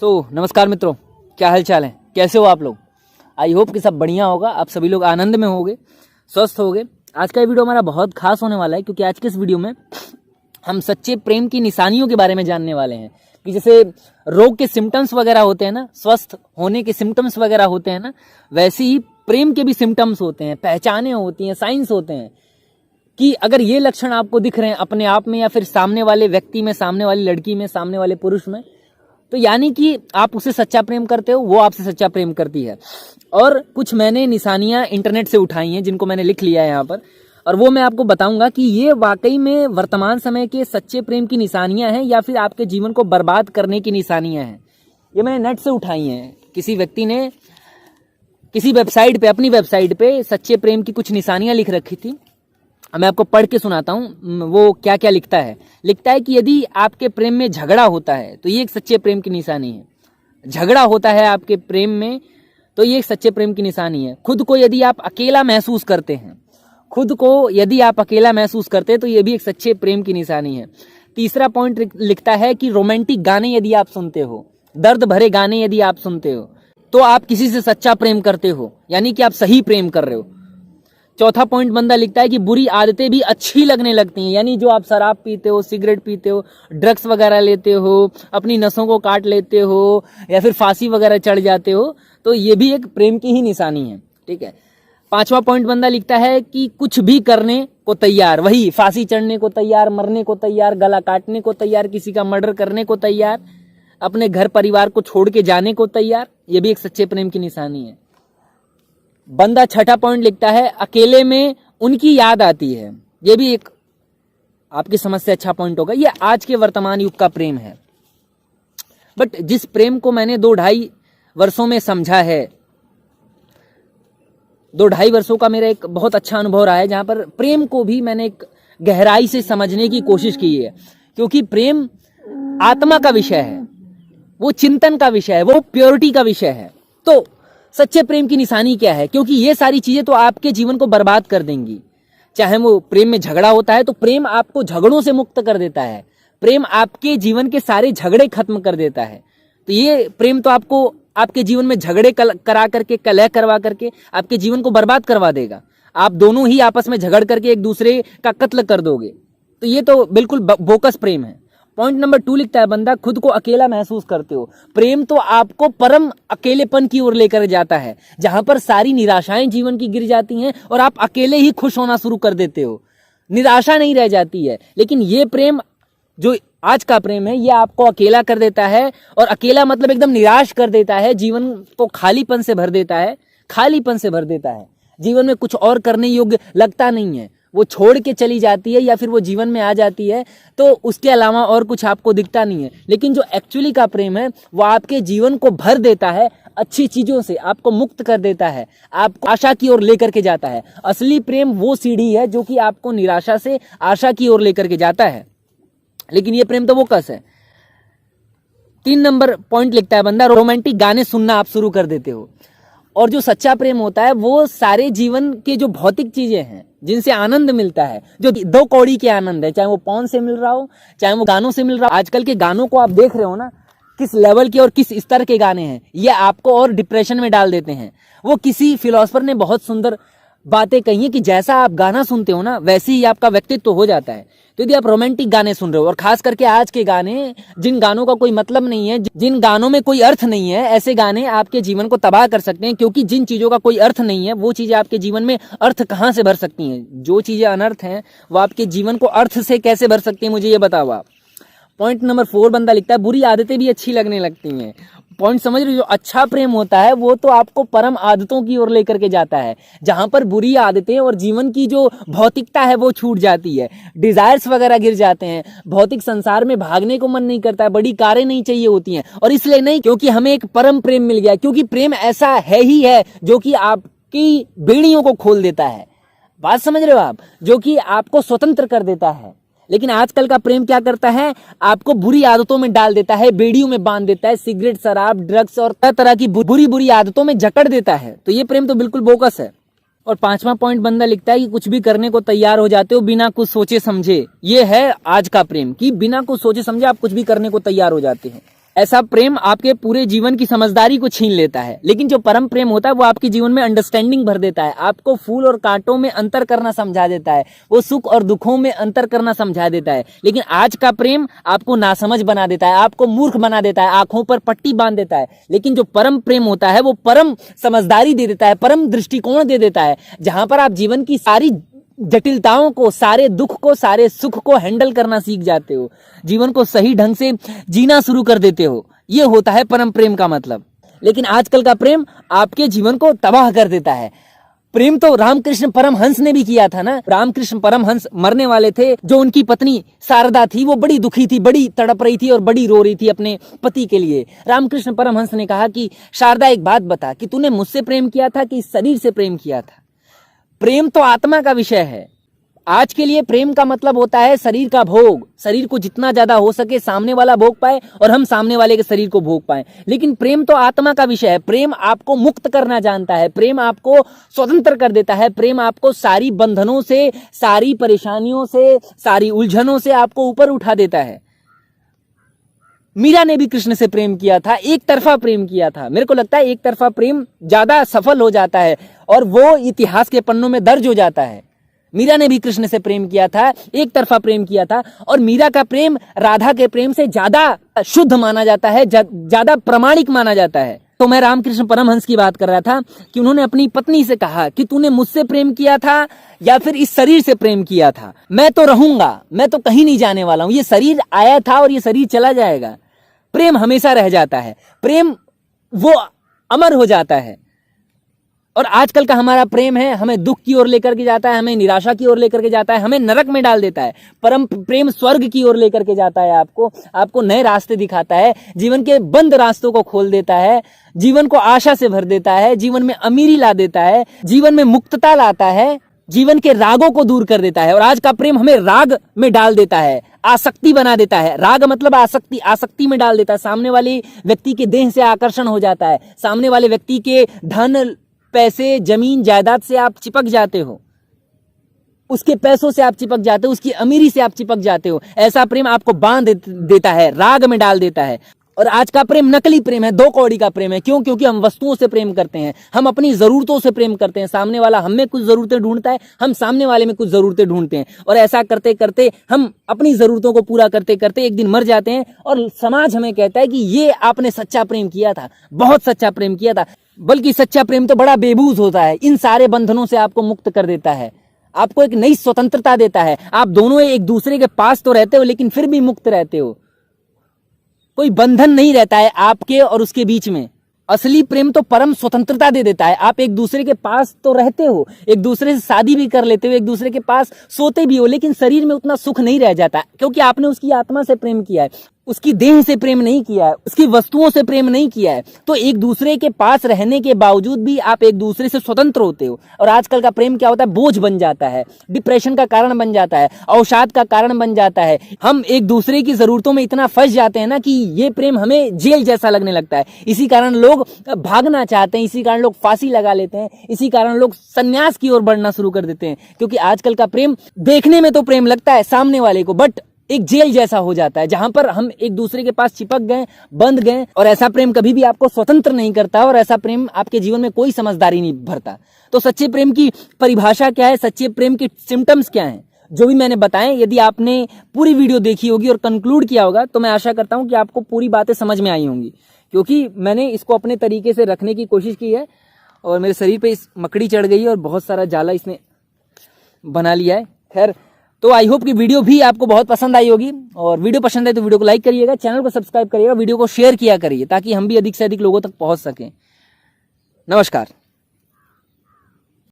नमस्कार मित्रों, क्या हाल चाल है, कैसे हो आप लोग। आई होप कि सब बढ़िया होगा, आप सभी लोग आनंद में होगे, स्वस्थ होगे। आज का ये वीडियो हमारा बहुत खास होने वाला है क्योंकि आज के इस वीडियो में हम सच्चे प्रेम की निशानियों के बारे में जानने वाले हैं कि जैसे रोग के सिम्टम्स वगैरह होते हैं ना, स्वस्थ होने के सिम्टम्स वगैरह होते हैं ना, वैसे ही प्रेम के भी सिम्टम्स होते हैं, पहचानें होती हैं, साइंस होते हैं कि अगर ये लक्षण आपको दिख रहे हैं अपने आप में या फिर सामने वाले व्यक्ति में, सामने वाली लड़की में, सामने वाले पुरुष में, तो यानी कि आप उससे सच्चा प्रेम करते हो, वो आपसे सच्चा प्रेम करती है। और कुछ मैंने निशानियां इंटरनेट से उठाई हैं जिनको मैंने लिख लिया है यहाँ पर, और वो मैं आपको बताऊंगा कि ये वाकई में वर्तमान समय के सच्चे प्रेम की निशानियां हैं या फिर आपके जीवन को बर्बाद करने की निशानियां हैं। ये मैंने नेट से उठाई हैं, किसी व्यक्ति ने किसी वेबसाइट पे, अपनी वेबसाइट पे सच्चे प्रेम की कुछ निशानियां लिख रखी थी। मैं आपको पढ़ के सुनाता हूँ वो क्या क्या लिखता है। लिखता है कि यदि आपके प्रेम में झगड़ा होता है तो ये एक सच्चे प्रेम की निशानी है। झगड़ा होता है आपके प्रेम में तो ये एक सच्चे प्रेम की निशानी है। खुद को यदि आप अकेला महसूस करते हैं, खुद को यदि आप अकेला महसूस करते हैं तो ये भी एक सच्चे प्रेम की निशानी है। तीसरा पॉइंट लिखता है कि रोमांटिक गाने यदि आप सुनते हो, दर्द भरे गाने यदि आप सुनते हो, तो आप किसी से सच्चा प्रेम करते हो, यानी कि आप सही प्रेम कर रहे हो। चौथा पॉइंट बंदा लिखता है कि बुरी आदतें भी अच्छी लगने लगती हैं, यानी जो आप शराब पीते हो, सिगरेट पीते हो, ड्रग्स वगैरह लेते हो, अपनी नसों को काट लेते हो या फिर फांसी वगैरह चढ़ जाते हो, तो ये भी एक प्रेम की ही निशानी है। ठीक है। पांचवा पॉइंट बंदा लिखता है कि कुछ भी करने को तैयार, वही फांसी चढ़ने को तैयार, मरने को तैयार, गला काटने को तैयार, किसी का मर्डर करने को तैयार, अपने घर परिवार को छोड़ के जाने को तैयार, ये भी एक सच्चे प्रेम की निशानी है। बंदा छठा पॉइंट लिखता है अकेले में उनकी याद आती है, ये भी एक आपकी समझ से अच्छा पॉइंट होगा। ये आज के वर्तमान युग का प्रेम है, बट जिस प्रेम को मैंने 2-2.5 वर्षों में समझा है, 2-2.5 वर्षों का मेरा एक बहुत अच्छा अनुभव रहा है जहां पर प्रेम को भी मैंने एक गहराई से समझने की कोशिश की है। क्योंकि प्रेम आत्मा का विषय है, वो चिंतन का विषय है, वो प्योरिटी का विषय है। तो सच्चे प्रेम की निशानी क्या है, क्योंकि ये सारी चीजें तो आपके जीवन को बर्बाद कर देंगी। चाहे वो प्रेम में झगड़ा होता है तो प्रेम आपको झगड़ों से मुक्त कर देता है, प्रेम आपके जीवन के सारे झगड़े खत्म कर देता है। तो ये प्रेम तो आपको आपके जीवन में झगड़े करा करके, कलह करवा करके आपके जीवन को बर्बाद करवा देगा। आप दोनों ही आपस में झगड़ करके एक दूसरे का कत्ल कर दोगे, तो ये तो बिल्कुल बोकस प्रेम है। पॉइंट नंबर 2 लिखता है बंदा खुद को अकेला महसूस करते हो। प्रेम तो आपको परम अकेलेपन की ओर लेकर जाता है, जहां पर सारी निराशाएं जीवन की गिर जाती हैं और आप अकेले ही खुश होना शुरू कर देते हो, निराशा नहीं रह जाती है। लेकिन ये प्रेम जो आज का प्रेम है, ये आपको अकेला कर देता है, और अकेला मतलब एकदम निराश कर देता है, जीवन को खालीपन से भर देता है, खालीपन से भर देता है। जीवन में कुछ और करने योग्य लगता नहीं है, वो छोड़ के चली जाती है या फिर वो जीवन में आ जाती है, तो उसके अलावा और कुछ आपको दिखता नहीं है। लेकिन जो एक्चुअली का प्रेम है वो आपके जीवन को भर देता है अच्छी चीजों से, आपको मुक्त कर देता है, आपको आशा की ओर लेकर के जाता है। असली प्रेम वो सीढ़ी है जो कि आपको निराशा से आशा की ओर लेकर के जाता है, लेकिन ये प्रेम तो वो कस है। 3 नंबर पॉइंट लिखता है बंदा रोमांटिक गाने सुनना आप शुरू कर देते हो। और जो सच्चा प्रेम होता है वो सारे जीवन के जो भौतिक चीजें हैं जिनसे आनंद मिलता है, जो 2 कौड़ी के आनंद है, चाहे वो पॉन से मिल रहा हो, चाहे वो गानों से मिल रहा हो। आजकल के गानों को आप देख रहे हो ना, किस लेवल के और किस स्तर के गाने हैं, ये आपको और डिप्रेशन में डाल देते हैं। वो किसी फिलोसफर ने बहुत सुंदर बातें कही है कि जैसा आप गाना सुनते हो ना, वैसे ही आपका व्यक्तित्व हो जाता है। तो यदि आप रोमांटिक गाने सुन रहे हो, और खास करके आज के गाने, जिन गानों का कोई मतलब नहीं है, जिन गानों में कोई अर्थ नहीं है, ऐसे गाने आपके जीवन को तबाह कर सकते हैं। क्योंकि जिन चीजों का कोई अर्थ नहीं है, वो चीजें आपके जीवन में अर्थ कहां से भर सकती हैं। जो चीजें अनर्थ हैं वो आपके जीवन को अर्थ से कैसे भर सकती हैं, मुझे ये बताओ आप। पॉइंट नंबर 4 बंदा लिखता है बुरी आदतें भी अच्छी लगने लगती हैं। पॉइंट समझ रहे हो, जो अच्छा प्रेम होता है वो तो आपको परम आदतों की ओर लेकर के जाता है, जहां पर बुरी आदतें और जीवन की जो भौतिकता है वो छूट जाती है, डिजायर्स वगैरह गिर जाते हैं, भौतिक संसार में भागने को मन नहीं करता है, बड़ी कारें नहीं चाहिए होती हैं। और इसलिए नहीं, क्योंकि हमें एक परम प्रेम मिल गया, क्योंकि प्रेम ऐसा है ही है जो कि आपकी बेड़ियों को खोल देता है। बात समझ रहे हो आप, जो कि आपको स्वतंत्र कर देता है। लेकिन आजकल का प्रेम क्या करता है, आपको बुरी आदतों में डाल देता है, बेड़ियों में बांध देता है, सिगरेट, शराब, ड्रग्स और तरह तरह की बुरी बुरी आदतों में जकड़ देता है। तो ये प्रेम तो बिल्कुल बोकस है। और 5वां पॉइंट बंदा लिखता है कि कुछ भी करने को तैयार हो जाते हो बिना कुछ सोचे समझे। ये है आज का प्रेम, कि बिना कुछ सोचे समझे आप कुछ भी करने को तैयार हो जाते हैं। ऐसा प्रेम आपके पूरे जीवन की समझदारी को छीन लेता है। लेकिन जो परम प्रेम होता है वो आपके जीवन में अंडरस्टैंडिंग भर देता है, आपको फूल और कांटों में अंतर करना समझा देता है, वो सुख और दुखों में अंतर करना समझा देता है। लेकिन आज का प्रेम आपको नासमझ बना देता है, आपको मूर्ख बना देता है, आंखों पर पट्टी बांध देता है। लेकिन जो परम प्रेम होता है वो परम समझदारी दे देता है, परम दृष्टिकोण दे देता है, जहां पर आप जीवन की सारी जटिलताओं को, सारे दुख को, सारे सुख को हैंडल करना सीख जाते हो, जीवन को सही ढंग से जीना शुरू कर देते हो। ये होता है परम प्रेम का मतलब। लेकिन आजकल का प्रेम आपके जीवन को तबाह कर देता है। प्रेम तो रामकृष्ण परमहंस ने भी किया था ना। रामकृष्ण परमहंस मरने वाले थे, जो उनकी पत्नी शारदा थी वो बड़ी दुखी थी, बड़ी तड़प रही थी और बड़ी रो रही थी अपने पति के लिए। रामकृष्ण परमहंस ने कहा कि शारदा एक बात बता कि तूने मुझसे प्रेम किया था कि इस शरीर से प्रेम किया था। प्रेम तो आत्मा का विषय है। आज के लिए प्रेम का मतलब होता है शरीर का भोग, शरीर को जितना ज्यादा हो सके सामने वाला भोग पाए और हम सामने वाले के शरीर को भोग पाए। लेकिन प्रेम तो आत्मा का विषय है। प्रेम आपको मुक्त करना जानता है, प्रेम आपको स्वतंत्र कर देता है, प्रेम आपको सारी बंधनों से, सारी परेशानियों से, सारी उलझनों से आपको ऊपर उठा देता है। मीरा ने भी कृष्ण से प्रेम किया था, एक तरफा प्रेम किया था। मेरे को लगता है एक तरफा प्रेम ज्यादा सफल हो जाता है और वो इतिहास के पन्नों में दर्ज हो जाता है। मीरा ने भी कृष्ण से प्रेम किया था, एक तरफा प्रेम किया था, और मीरा का प्रेम राधा के प्रेम से ज्यादा शुद्ध माना जाता है, ज्यादा प्रमाणिक माना जाता है। तो मैं रामकृष्ण परमहंस की बात कर रहा था कि उन्होंने अपनी पत्नी से कहा कि तूने मुझसे प्रेम किया था या फिर इस शरीर से प्रेम किया था। मैं तो रहूंगा, मैं तो कहीं नहीं जाने वाला हूं। ये शरीर आया था और ये शरीर चला जाएगा। प्रेम हमेशा रह जाता है, प्रेम वो अमर हो जाता है। और आजकल का हमारा प्रेम है, हमें दुख की ओर लेकर के जाता है, हमें निराशा की ओर लेकर के जाता है, हमें नरक में डाल देता है। परम प्रेम स्वर्ग की ओर लेकर के जाता है, आपको नए रास्ते दिखाता है, जीवन के बंद रास्तों को खोल देता है, जीवन को आशा से भर देता है, जीवन में अमीरी ला देता है, जीवन में मुक्तता लाता है, जीवन के रागों को दूर कर देता है। और आज का प्रेम हमें राग में डाल देता है, आसक्ति बना देता है। राग मतलब आसक्ति, आसक्ति में डाल देता है। सामने वाले व्यक्ति के देह से आकर्षण हो जाता है, सामने वाले व्यक्ति के धन, पैसे, जमीन जायदाद से आप चिपक जाते हो, उसके पैसों से आप चिपक जाते हो, उसकी अमीरी से आप चिपक जाते हो। ऐसा प्रेम आपको बांध देता है, राग में डाल देता है। और आज का प्रेम नकली प्रेम है, दो कौड़ी का प्रेम है। क्यों? क्योंकि हम वस्तुओं से प्रेम करते हैं, हम अपनी जरूरतों से प्रेम करते हैं। सामने वाला हम में कुछ जरूरतें ढूंढता है, हम सामने वाले में कुछ जरूरतें ढूंढते हैं, और ऐसा करते करते हम अपनी जरूरतों को पूरा करते करते एक दिन मर जाते हैं। और समाज हमें कहता है कि ये आपने सच्चा प्रेम किया था, बहुत सच्चा प्रेम किया था। बल्कि सच्चा प्रेम तो बड़ा बेबूज होता है, इन सारे बंधनों से आपको मुक्त कर देता है, आपको एक नई स्वतंत्रता देता है। आप दोनों एक दूसरे के पास तो रहते हो लेकिन फिर भी मुक्त रहते हो, कोई बंधन नहीं रहता है आपके और उसके बीच में। असली प्रेम तो परम स्वतंत्रता दे देता है। आप एक दूसरे के पास तो रहते हो, एक दूसरे से शादी भी कर लेते हो, एक दूसरे के पास सोते भी हो, लेकिन शरीर में उतना सुख नहीं रह जाता, क्योंकि आपने उसकी आत्मा से प्रेम किया है, उसकी देह से प्रेम नहीं किया है, उसकी वस्तुओं से प्रेम नहीं किया है। तो एक दूसरे के पास रहने के बावजूद भी आप एक दूसरे से स्वतंत्र होते हो। और आजकल का प्रेम क्या होता है? बोझ बन जाता है, डिप्रेशन का कारण बन जाता है, अवसाद का कारण बन जाता है। हम एक दूसरे की जरूरतों में इतना फंस जाते हैं ना कि ये प्रेम हमें जेल जैसा लगने लगता है। इसी कारण लोग भागना चाहते हैं, इसी कारण लोग फांसी लगा लेते हैं, इसी कारण लोग संन्यास की ओर बढ़ना शुरू कर देते हैं। क्योंकि आजकल का प्रेम देखने में तो प्रेम लगता है सामने वाले को, बट एक जेल जैसा हो जाता है, जहां पर हम एक दूसरे के पास चिपक गए, बंध गए। और ऐसा प्रेम कभी भी आपको स्वतंत्र नहीं करता, और ऐसा प्रेम आपके जीवन में कोई समझदारी नहीं भरता। तो सच्चे प्रेम की परिभाषा क्या है, सच्चे प्रेम के सिम्टम्स क्या हैं, जो भी मैंने बताएं, यदि आपने पूरी वीडियो देखी होगी और कंक्लूड किया होगा तो मैं आशा करता हूं कि आपको पूरी बातें समझ में आई होंगी। क्योंकि मैंने इसको अपने तरीके से रखने की कोशिश की है, और मेरे शरीर पे इस मकड़ी चढ़ गई है और बहुत सारा जाला इसने बना लिया है। खैर, तो आई होप कि वीडियो भी आपको बहुत पसंद आई होगी, और वीडियो पसंद आए तो वीडियो को लाइक करिएगा, चैनल को सब्सक्राइब करिएगा, वीडियो को शेयर किया करिए, ताकि हम भी अधिक से अधिक लोगों तक पहुंच सकें। नमस्कार।